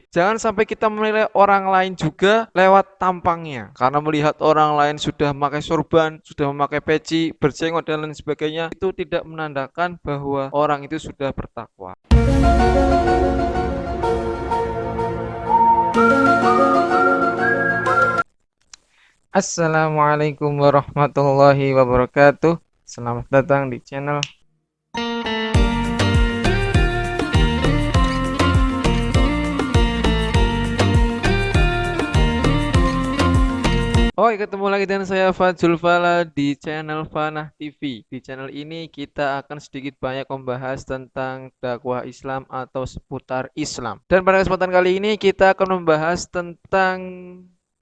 Jangan sampai kita menilai orang lain juga lewat tampangnya. Karena melihat orang lain sudah memakai sorban, sudah memakai peci, berjenggot dan lain sebagainya, itu tidak menandakan bahwa orang itu sudah bertakwa. Assalamualaikum warahmatullahi wabarakatuh. Selamat datang di channel. Oh, ketemu lagi dengan saya Fadzul Fala di channel Fanah TV. Di channel ini kita akan sedikit banyak membahas tentang dakwah Islam atau seputar Islam. Dan pada kesempatan kali ini kita akan membahas tentang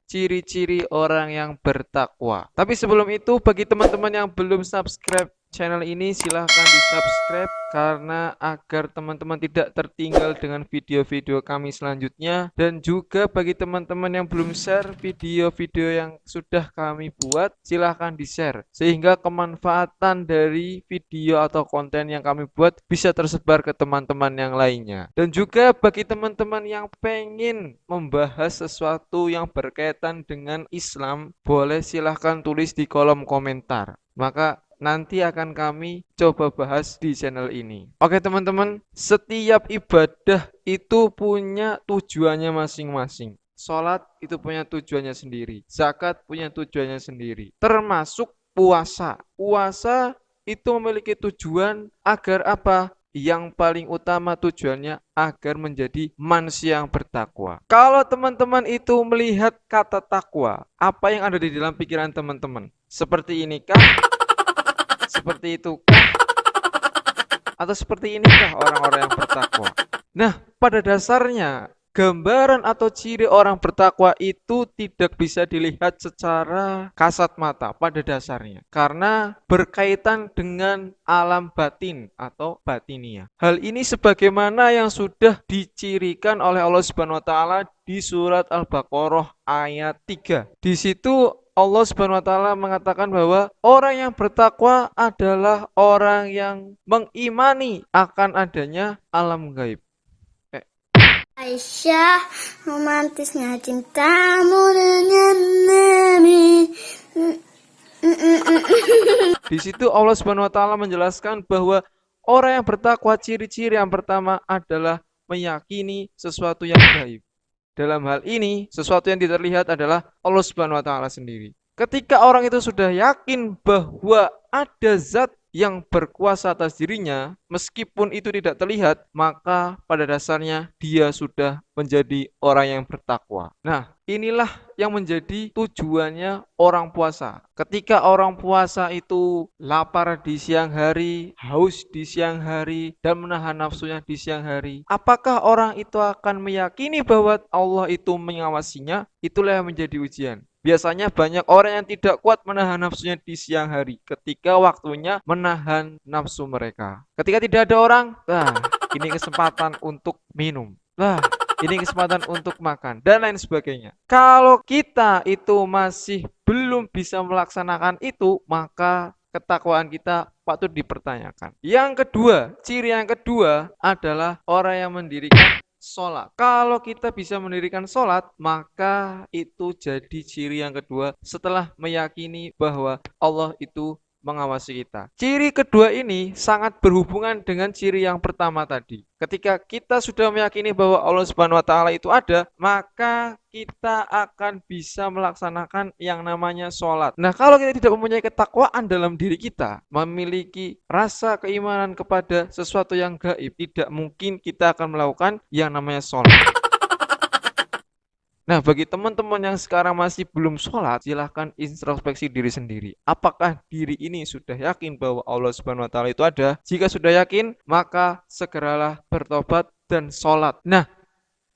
ciri-ciri orang yang bertakwa. Tapi sebelum itu, bagi teman-teman yang belum subscribe channel ini, silahkan di subscribe karena agar teman-teman tidak tertinggal dengan video-video kami selanjutnya. Dan juga bagi teman-teman yang belum share video-video yang sudah kami buat, silahkan di share sehingga kemanfaatan dari video atau konten yang kami buat bisa tersebar ke teman-teman yang lainnya. Dan juga bagi teman-teman yang pengen membahas sesuatu yang berkaitan dengan Islam, boleh silahkan tulis di kolom komentar. Maka nanti akan kami coba bahas di channel ini. Oke teman-teman, setiap ibadah itu punya tujuannya masing-masing. Sholat itu punya tujuannya sendiri. Zakat punya tujuannya sendiri. Termasuk puasa. Puasa itu memiliki tujuan agar apa? Yang paling utama tujuannya agar menjadi manusia yang bertakwa. Kalau teman-teman itu melihat kata takwa, apa yang ada di dalam pikiran teman-teman? Seperti inikah? Seperti itu atau seperti inikah orang-orang yang bertakwa? Nah, pada dasarnya gambaran atau ciri orang bertakwa itu tidak bisa dilihat secara kasat mata pada dasarnya, karena berkaitan dengan alam batin atau batinia. Hal ini sebagaimana yang sudah dicirikan oleh Allah Subhanahu wa taala di surat Al-Baqarah ayat 3. Di situ Allah Subhanahu wa taala mengatakan bahwa orang yang bertakwa adalah orang yang mengimani akan adanya alam gaib. Aisyah, romantisnya cintamu dengan Nabi. Di situ Allah Subhanahu wa taala menjelaskan bahwa orang yang bertakwa, ciri-ciri yang pertama adalah meyakini sesuatu yang gaib. Dalam hal ini, sesuatu yang tidak terlihat adalah Allah Subhanahu wa taala sendiri. Ketika orang itu sudah yakin bahwa ada zat yang berkuasa atas dirinya, meskipun itu tidak terlihat, maka pada dasarnya dia sudah menjadi orang yang bertakwa. Nah, inilah yang menjadi tujuannya orang puasa. Ketika orang puasa itu lapar di siang hari, haus di siang hari, dan menahan nafsunya di siang hari, apakah orang itu akan meyakini bahwa Allah itu mengawasinya? Itulah yang menjadi ujian. Biasanya banyak orang yang tidak kuat menahan nafsunya di siang hari ketika waktunya menahan nafsu mereka. Ketika tidak ada orang, ini kesempatan untuk minum. Ini kesempatan untuk makan dan lain sebagainya. Kalau kita itu masih belum bisa melaksanakan itu, maka ketakwaan kita patut dipertanyakan. Yang kedua, ciri yang kedua adalah orang yang mendirikan sholat. Kalau kita bisa mendirikan sholat, maka itu jadi ciri yang kedua setelah meyakini bahwa Allah itu mengawasi kita. Ciri kedua ini sangat berhubungan dengan ciri yang pertama tadi. Ketika kita sudah meyakini bahwa Allah Subhanahu wa taala itu ada, maka kita akan bisa melaksanakan yang namanya sholat. Nah, kalau kita tidak mempunyai ketakwaan dalam diri kita, memiliki rasa keimanan kepada sesuatu yang gaib, tidak mungkin kita akan melakukan yang namanya sholat. Nah, bagi teman-teman yang sekarang masih belum sholat, silahkan introspeksi diri sendiri. Apakah diri ini sudah yakin bahwa Allah Subhanahu wa taala itu ada? Jika sudah yakin, maka segeralah bertobat dan sholat. Nah,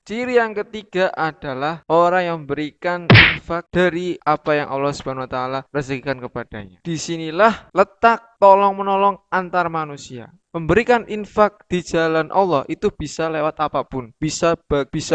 ciri yang ketiga adalah orang yang memberikan infak dari apa yang Allah Subhanahu wa taala rezekikan kepadanya. Disinilah letak tolong-menolong antar manusia. Memberikan infak di jalan Allah itu bisa lewat apapun. Bisa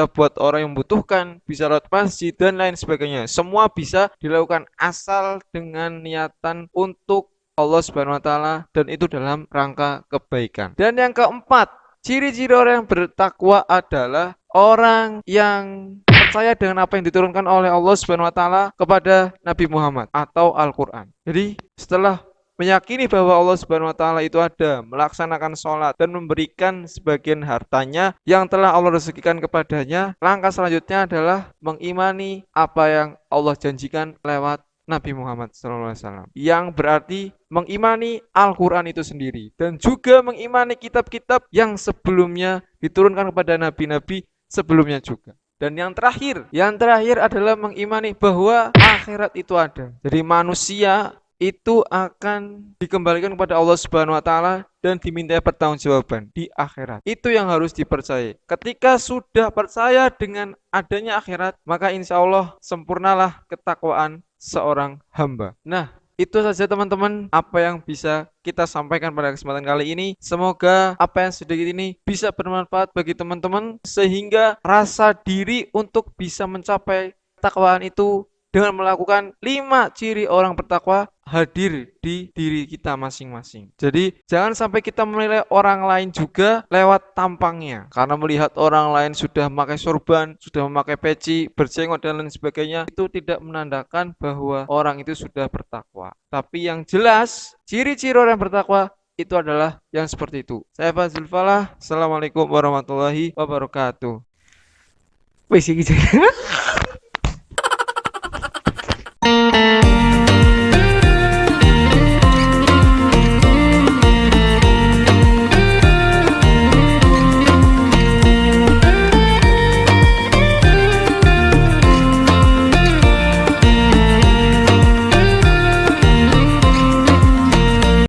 buat orang yang membutuhkan, bisa lewat masjid dan lain sebagainya. Semua bisa dilakukan asal dengan niatan untuk Allah Subhanahu wa taala dan itu dalam rangka kebaikan. Dan yang keempat, Ciri-ciri orang yang bertakwa adalah orang yang percaya dengan apa yang diturunkan oleh Allah Subhanahu wa taala kepada Nabi Muhammad atau Al-Qur'an. Jadi, setelah meyakini bahwa Allah Subhanahu wa taala itu ada, melaksanakan sholat dan memberikan sebagian hartanya yang telah Allah rezekikan kepadanya, langkah selanjutnya adalah mengimani apa yang Allah janjikan lewat Nabi Muhammad SAW, yang berarti mengimani Al-Quran itu sendiri dan juga mengimani kitab-kitab yang sebelumnya diturunkan kepada nabi-nabi sebelumnya juga. Dan yang terakhir adalah mengimani bahwa akhirat itu ada. Jadi manusia itu akan dikembalikan kepada Allah Subhanahu wa taala dan diminta pertanggungjawaban di akhirat. Itu yang harus dipercayai. Ketika sudah percaya dengan adanya akhirat, maka insya Allah sempurnalah ketakwaan seorang hamba. Nah, itu saja teman-teman apa yang bisa kita sampaikan pada kesempatan kali ini. Semoga apa yang sedikit ini bisa bermanfaat bagi teman-teman sehingga rasa diri untuk bisa mencapai ketakwaan itu dengan melakukan 5 ciri orang bertakwa hadir di diri kita masing-masing. Jadi jangan sampai kita menilai orang lain juga lewat tampangnya. Karena melihat orang lain sudah memakai sorban, sudah memakai peci, berjenggot dan lain sebagainya, itu tidak menandakan bahwa orang itu sudah bertakwa. Tapi yang jelas, ciri-ciri orang bertakwa itu adalah yang seperti itu. Saya Fazul Falah. Assalamualaikum warahmatullahi wabarakatuh. Wis iki.